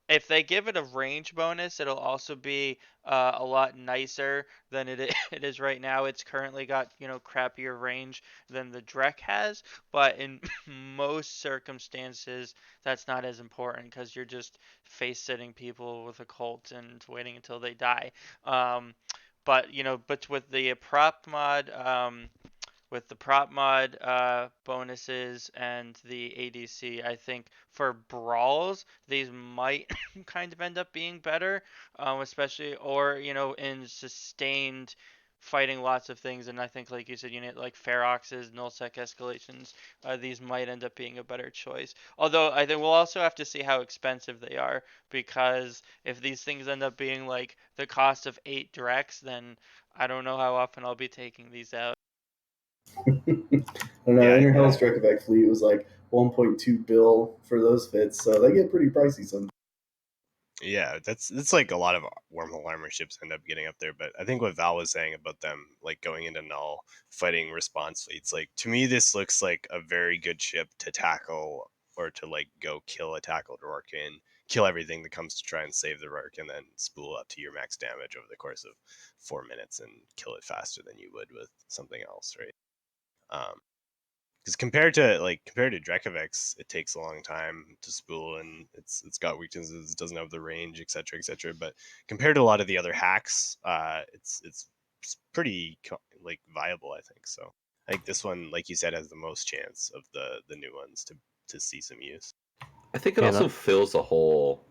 If they give it a range bonus, it'll also be a lot nicer than it is right now. It's currently got crappier range than the Drek has, but in most circumstances, that's not as important because you're just face sitting people with a Colt and waiting until they die. But with the prop mod. Bonuses and the ADC, I think for brawls these might kind of end up being better, especially or in sustained fighting lots of things. And I think, like you said, like Ferox's nullsec escalations, these might end up being a better choice. Although I think we'll also have to see how expensive they are, because if these things end up being like the cost of 8 Drex, then I don't know how often I'll be taking these out. I don't know. Inner Hell's Dracovac fleet was like 1.2 bill for those fits, so they get pretty pricey sometimes. Yeah, that's like a lot of wormhole armor ships end up getting up there. But I think what Val was saying about them like going into null fighting response fleets, like to me this looks like a very good ship to tackle or to like go kill a tackled Rourke and kill everything that comes to try and save the Rourke and then spool up to your max damage over the course of 4 minutes and kill it faster than you would with something else, right? Because compared to Drekovex, it takes a long time to spool and it's got weaknesses, it doesn't have the range, etc., etc. But compared to a lot of the other hacks, it's pretty like viable, I think. So I think this one, like you said, has the most chance of the new ones to see some use. I think it also fills a hole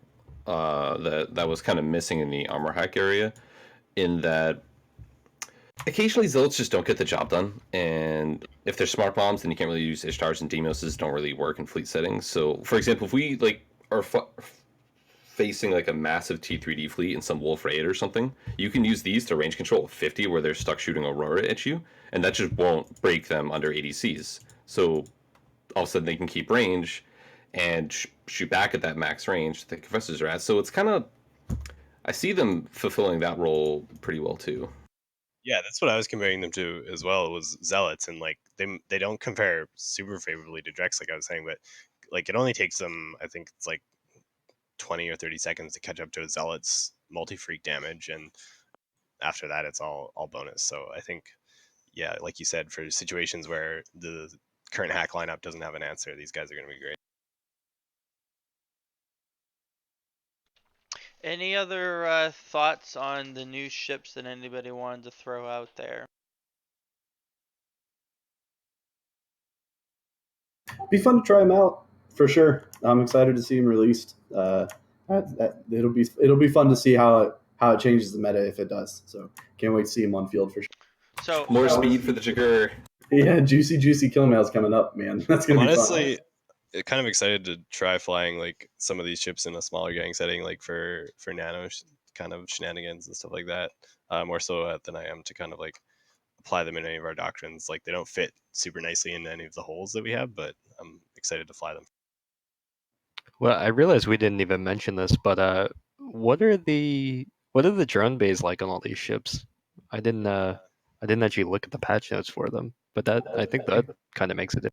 that was kind of missing in the armor hack area, in that occasionally zealots just don't get the job done, and if they're smart bombs, then you can't really use Ishtars, and Demoses don't really work in fleet settings. So, for example, if we like are facing like a massive T3D fleet in some Wolf Raid or something, you can use these to range control 50 where they're stuck shooting Aurora at you, and that just won't break them under ADCs. So all of a sudden they can keep range and shoot back at that max range the Confessors are at. So it's kind of, I see them fulfilling that role pretty well too. Yeah, that's what I was comparing them to as well. It was Zealots, and like they don't compare super favorably to Drex, like I was saying, but like it only takes them, I think it's like 20 or 30 seconds to catch up to a Zealot's multi-freak damage, and after that it's all bonus. So I think, yeah, like you said, for situations where the current hack lineup doesn't have an answer, these guys are going to be great. Any other thoughts on the new ships that anybody wanted to throw out there? Be fun to try them out for sure. I'm excited to see them released. It'll be fun to see how it changes the meta if it does. So can't wait to see them on field for sure. So more speed for the Jagur. Yeah, juicy kill mail's coming up, man. That's gonna be honestly fun. kind of excited to try flying like some of these ships in a smaller gang setting, like for nano kind of shenanigans and stuff like that. More so than I am to kind of like apply them in any of our doctrines. Like they don't fit super nicely in any of the holes that we have, but I'm excited to fly them. Well, I realize we didn't even mention this, but what are the drone bays like on all these ships? I didn't actually look at the patch notes for them, but I think that kind of makes it. I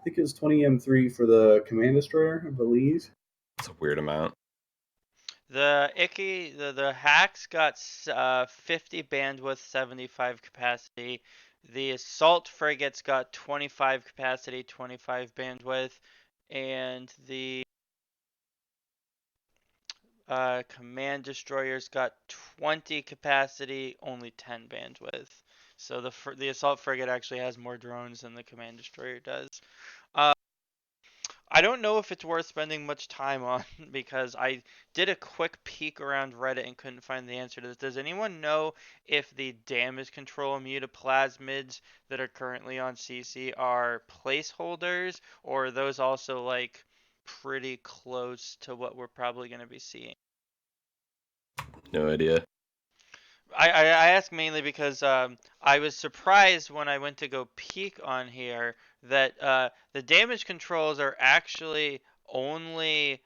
think it was 20 M3 for the command destroyer, I believe. It's a weird amount. The hacks got 50 bandwidth, 75 capacity. The assault frigates got 25 capacity, 25 bandwidth, and the command destroyers got 20 capacity, only 10 bandwidth. So the assault frigate actually has more drones than the command destroyer does. I don't know if it's worth spending much time on because I did a quick peek around Reddit and couldn't find the answer to this. Does anyone know if the damage control mutaplasmids that are currently on CC are placeholders, or are those also like pretty close to what we're probably going to be seeing? No idea. I ask mainly because I was surprised when I went to go peek on here that the damage controls are actually only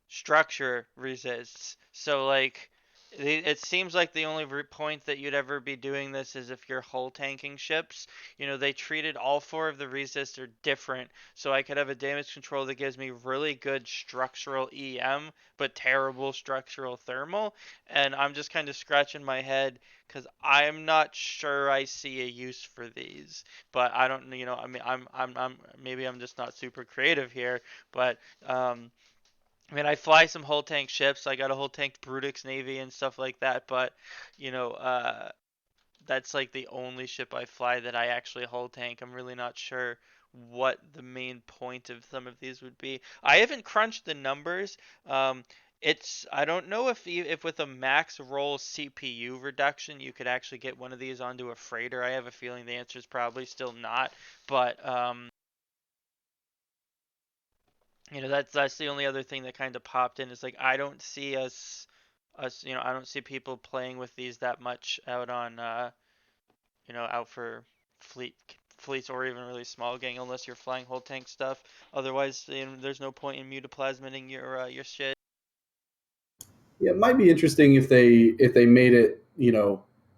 structure resists. So like it seems like the only point that you'd ever be doing this is if you're hull tanking ships. You know, they treated all four of the resists are different, so I could have a damage control that gives me really good structural EM but terrible structural thermal, and I'm just kind of scratching my head because I'm not sure I see a use for these. But I don't, you know, I mean, I'm maybe I'm just not super creative here, but I mean, I fly some hull tank ships. I got a hull tank Brutix Navy and stuff like that. But, you know, that's like the only ship I fly that I actually hull tank. I'm really not sure what the main point of some of these would be. I haven't crunched the numbers. I don't know if with a max roll CPU reduction you could actually get one of these onto a freighter. I have a feeling the answer is probably still not. But you know, that's the only other thing that kind of popped in is like I don't see us, you know, I don't see people playing with these that much out on you know, out for fleets or even really small gang unless you're flying whole tank stuff. Otherwise, you know, there's no point in mutaplasmating your shit. Yeah, it might be interesting if they made it,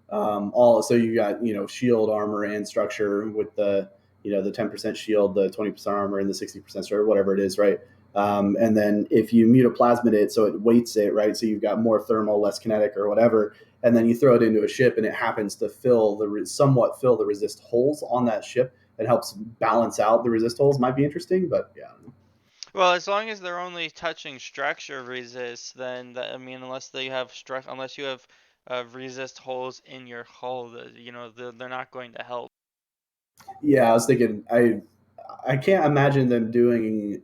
all so you got shield armor and structure with the the 10% shield, the 20% armor, and the 60% structure, whatever it is, right? And then if you mutaplasmid it, so it weights it, right? So you've got more thermal, less kinetic, or whatever, and then you throw it into a ship, and it happens to somewhat fill the resist holes on that ship. It helps balance out the resist holes. Might be interesting, but yeah. Well, as long as they're only touching structure resist, then I mean, unless you have resist holes in your hull, you know, they're not going to help. Yeah, I was thinking I can't imagine them doing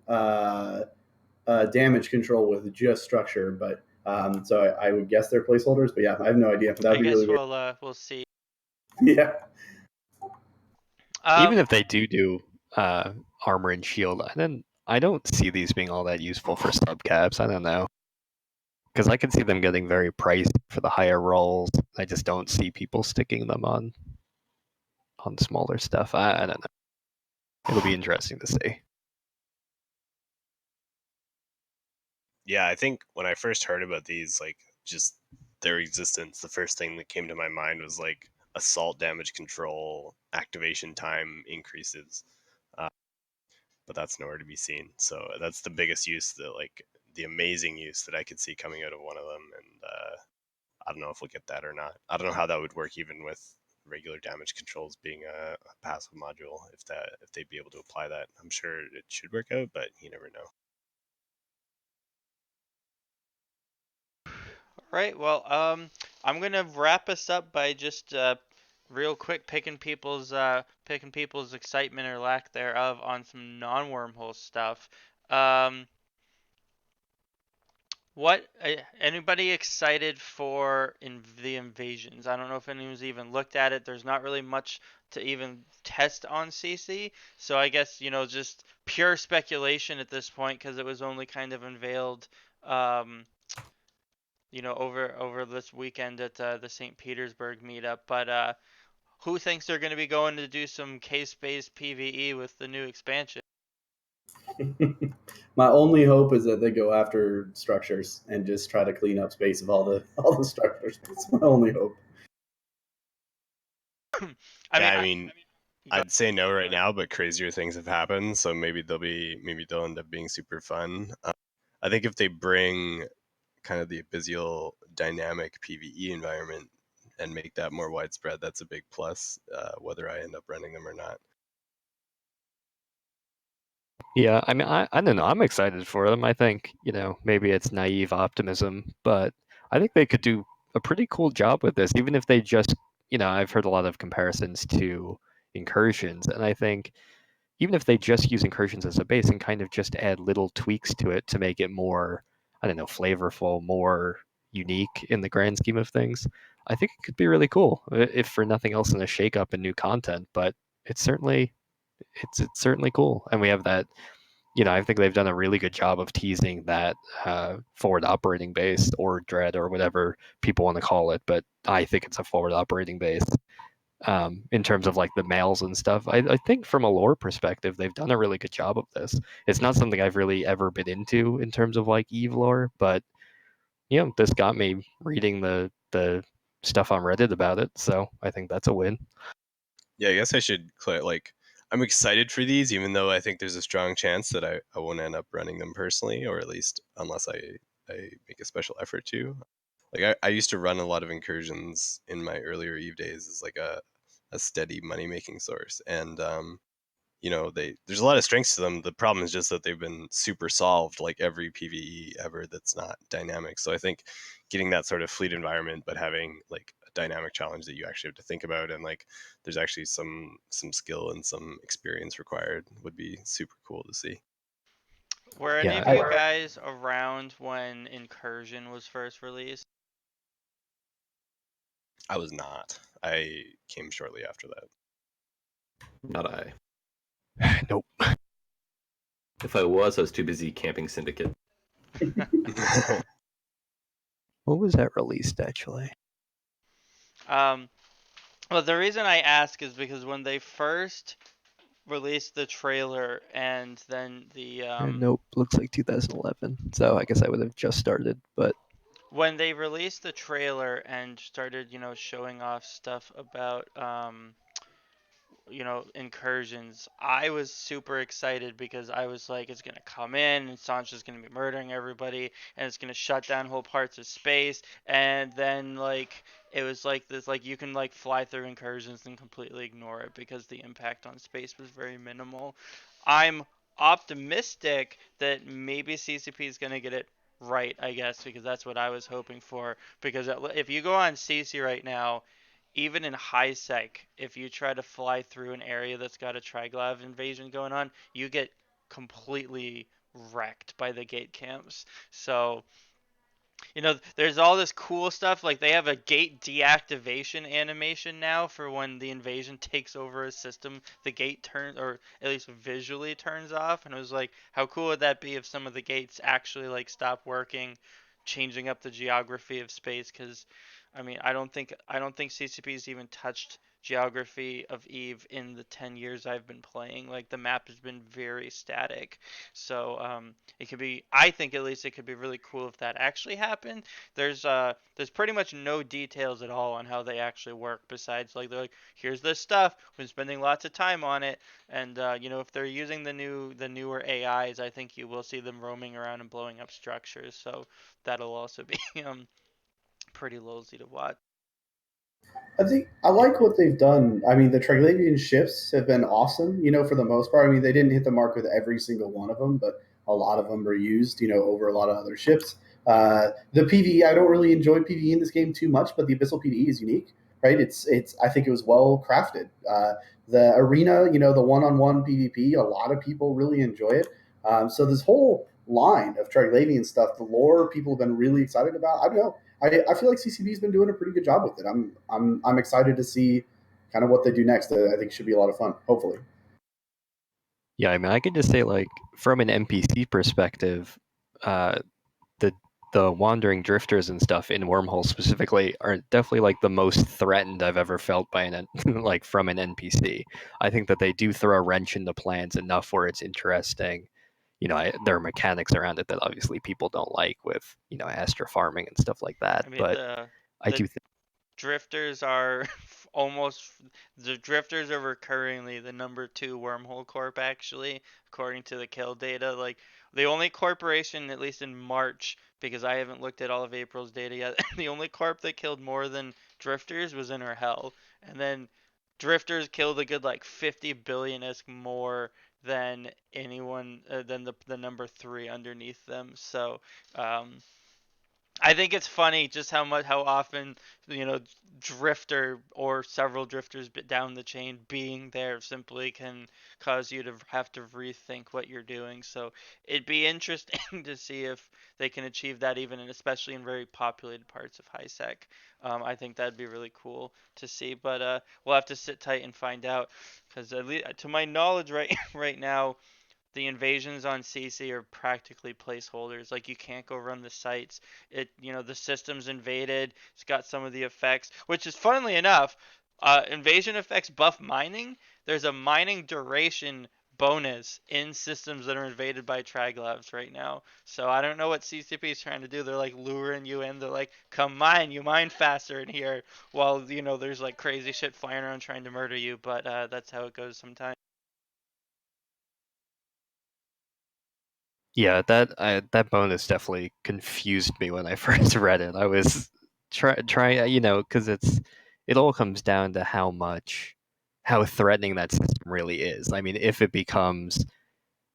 damage control with just structure, but so I would guess they're placeholders. But yeah, I have no idea. That I would be really guess weird. we'll see. Yeah, Even Um, if they do armor and shield, I don't see these being all that useful for subcaps. I don't know, because I can see them getting very pricey for the higher rolls. I just don't see people sticking them on smaller stuff. I don't know. It'll be interesting to see. Yeah, I think when I first heard about these, like just their existence, the first thing that came to my mind was like assault damage control activation time increases. Uh, but that's nowhere to be seen. So that's the biggest use, the amazing use that I could see coming out of one of them. And I don't know if we'll get that or not. I don't know how that would work even with regular damage controls being a passive module. If they'd be able to apply that, I'm sure it should work out, but you never know. right. Well, I'm gonna wrap us up by just real quick picking people's excitement or lack thereof on some non-wormhole stuff. Um, What anybody excited for in the invasions? I don't know if anyone's even looked at it. There's not really much to even test on CC, so I guess just pure speculation at this point because it was only kind of unveiled, um, over this weekend at the St. Petersburg meetup. But who thinks they're going to be going to do some case-based PVE with the new expansion? My only hope is that they go after structures and just try to clean up space of all the structures. It's my only hope. I Yeah, mean, I mean, go. I'd say no right now, but crazier things have happened, so maybe they'll end up being super fun. I think if they bring kind of the abyssal dynamic PVE environment and make that more widespread, that's a big plus, whether I end up running them or not. Yeah, I mean, I don't know. I'm excited for them. I think, maybe it's naive optimism, but I think they could do a pretty cool job with this, even if they just, I've heard a lot of comparisons to incursions, and I think even if they just use incursions as a base and kind of just add little tweaks to it to make it more, I don't know, flavorful, more unique in the grand scheme of things, I think it could be really cool, if for nothing else than a shake up and new content. But it's certainly it's certainly cool, and we have that. I think they've done a really good job of teasing that forward operating base or dread or whatever people want to call it, but I think it's a forward operating base. In terms of like the males and stuff, I think from a lore perspective, they've done a really good job of this. It's not something I've really ever been into in terms of like Eve lore, but this got me reading the stuff on Reddit about it, so I think that's a win. Yeah, I guess I should like I'm excited for these, even though I think there's a strong chance that I won't end up running them personally, or at least unless I make a special effort to. Like I used to run a lot of incursions in my earlier Eve days as like a steady money making source, and there's a lot of strengths to them. The problem is just that they've been super solved, like every PVE ever that's not dynamic. So I think getting that sort of fleet environment, but having like a dynamic challenge that you actually have to think about, and like there's actually some skill and some experience required, would be super cool to see. Were any Yeah, of you guys around when Incursion was first released? I was not. I came shortly after that. Not I. nope. If I was too busy camping Syndicate. What was that released actually? Um, well, the reason I ask is because when they first released the trailer and then Nope, looks like 2011. So I guess I would have just started, but when they released the trailer and started, showing off stuff about incursions, I was super excited because I was like, it's gonna come in and Sancho's gonna be murdering everybody and it's gonna shut down whole parts of space. And then like it was like this, like you can like fly through incursions and completely ignore it because the impact on space was very minimal. I'm optimistic that maybe CCP is gonna get it right, I guess, because that's what I was hoping for. Because if you go on CC right now, even in high sec, if you try to fly through an area that's got a Triglav invasion going on, you get completely wrecked by the gate camps. So there's all this cool stuff. Like they have a gate deactivation animation now for when the invasion takes over a system. The gate turns, or at least visually turns off. And it was like, how cool would that be if some of the gates actually like stop working, changing up the geography of space? Because, I mean, I don't think CCP's even touched geography of Eve in the 10 years I've been playing. Like the map has been very static. So it could be, I think at least it could be really cool if that actually happened. There's pretty much no details at all on how they actually work besides like they're like, here's this stuff. We've been spending lots of time on it, and if they're using the newer AIs, I think you will see them roaming around and blowing up structures. So that'll also be pretty lousy to watch. I think I like what they've done. I mean, the Triglavian ships have been awesome, for the most part. I mean, they didn't hit the mark with every single one of them, but a lot of them were used, over a lot of other ships. The PvE, I don't really enjoy PvE in this game too much, but the Abyssal PvE is unique, right? I think it was well crafted. The arena, the one-on-one PvP, a lot of people really enjoy it. So this whole line of Triglavian stuff, the lore people have been really excited about. I don't know. I feel like CCB's been doing a pretty good job with it. I'm excited to see kind of what they do next. I think it should be a lot of fun. Hopefully. Yeah, I mean, I could just say like from an NPC perspective, the the wandering drifters and stuff in Wormhole specifically are definitely like the most threatened I've ever felt by an like from an NPC. I think that they do throw a wrench into plans enough where it's interesting. There are mechanics around it that obviously people don't like with Astra farming and stuff like that. I mean, But I the do think, drifters are almost the drifters are recurringly the number 2 wormhole corp, actually, according to the kill data. Like, the only corporation, at least in March, because I haven't looked at all of April's data yet, the only corp that killed more than drifters was Inner Hell, and then drifters killed a good like 50 billion isk more than anyone, than the number 3 underneath them. So um I think it's funny just how often, you know drifter or several drifters down the chain being there simply can cause you to have to rethink what you're doing. So it'd be interesting to see if they can achieve that, even in, especially in very populated parts of high sec. I think that'd be really cool to see, but we'll have to sit tight and find out, because at least to my knowledge, right right now, the invasions on CC are practically placeholders. Like, you can't go run the sites. The system's invaded. It's got some of the effects, which is, funnily enough, invasion effects buff mining. There's a mining duration bonus in systems that are invaded by Triglavs right now. So I don't know what CCP is trying to do. They're like luring you in. They're like, come mine, you mine faster in here. While, there's like crazy shit flying around trying to murder you. But that's how it goes sometimes. yeah, that bonus definitely confused me when I first read it. I was trying, because it all comes down to how threatening that system really is. I mean, if it becomes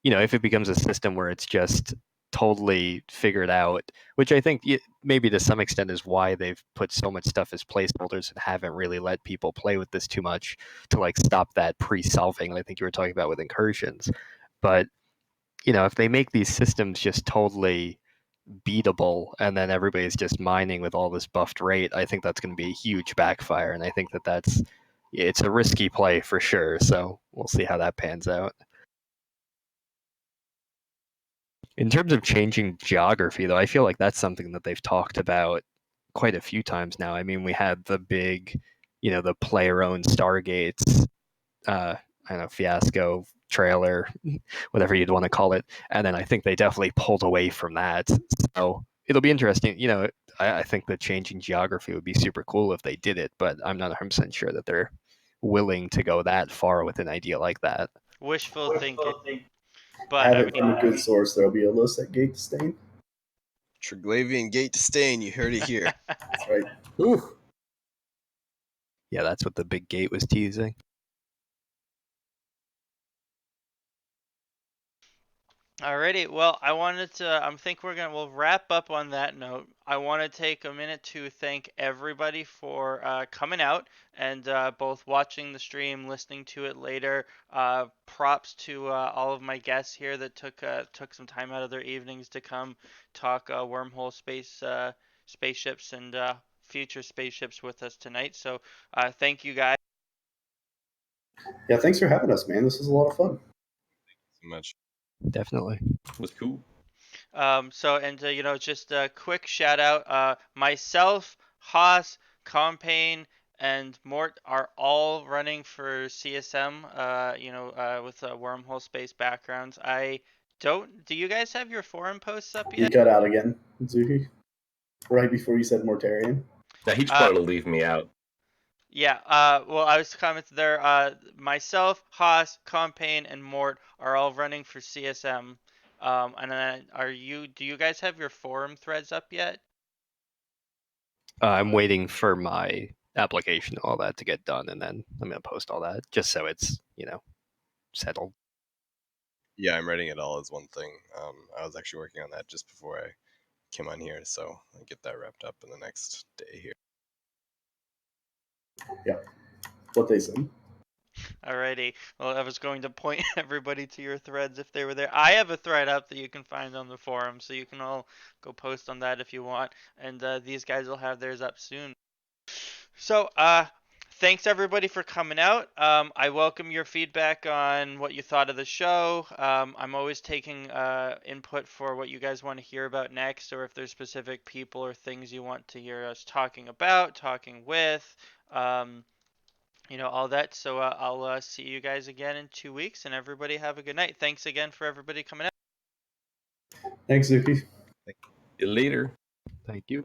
a system where it's just totally figured out, which I think maybe to some extent is why they've put so much stuff as placeholders and haven't really let people play with this too much, to like stop that pre-solving. I think you were talking about with incursions. But if they make these systems just totally beatable and then everybody's just mining with all this buffed rate, I think that's going to be a huge backfire. And I think it's a risky play for sure. So we'll see how that pans out. In terms of changing geography, though, I feel like that's something that they've talked about quite a few times now. I mean, we had the big, the player-owned Stargates, I don't know, fiasco trailer, whatever you'd want to call it, and then I think they definitely pulled away from that. So it'll be interesting. I think the changing geography would be super cool if they did it, but I'm not 100% sure that they're willing to go that far with an idea like that. Wishful thinking. But Have I it mean, from a good source. There'll be a Losec gate to stain. Triglavian gate to stain. You heard it here. That's right. Ooh. Yeah, that's what the big gate was teasing. alrighty. Well, I think we'll wrap up on that note. I want to take a minute to thank everybody for coming out and both watching the stream, listening to it later. Props to all of my guests here that took some time out of their evenings to come talk wormhole spaceships and future spaceships with us tonight. So thank you guys. Yeah, thanks for having us, man. This was a lot of fun. So much. Definitely. It was cool. Just a quick shout out. Myself, Haas, Compain, and Mort are all running for CSM. With wormhole space backgrounds. I don't. Do you guys have your forum posts up You yet? cut out again, Zuhi, right before you said Mortarian. Now he just Uh, wanted to leave me out. yeah. Well, I was commenting there. Myself, Haas, Compain, and Mort are all running for CSM. And then do you guys have your forum threads up yet? I'm waiting for my application and all that to get done, and then I'm gonna post all that just so it's settled. Yeah, I'm writing it all as one thing. I was actually working on that just before I came on here, so I'll get that wrapped up in the next day here. Yeah, what they said. Alrighty. Well, I was going to point everybody to your threads if they were there. I have a thread up that you can find on the forum, so you can all go post on that if you want. And these guys will have theirs up soon. So, thanks everybody for coming out. I welcome your feedback on what you thought of the show. I'm always taking input for what you guys want to hear about next, or if there's specific people or things you want to hear us talking about, talking with. Um, all that. So I'll see you guys again in 2 weeks, and everybody have a good night. Thanks again for everybody coming out. Thanks, Zuki. Later. Thank you.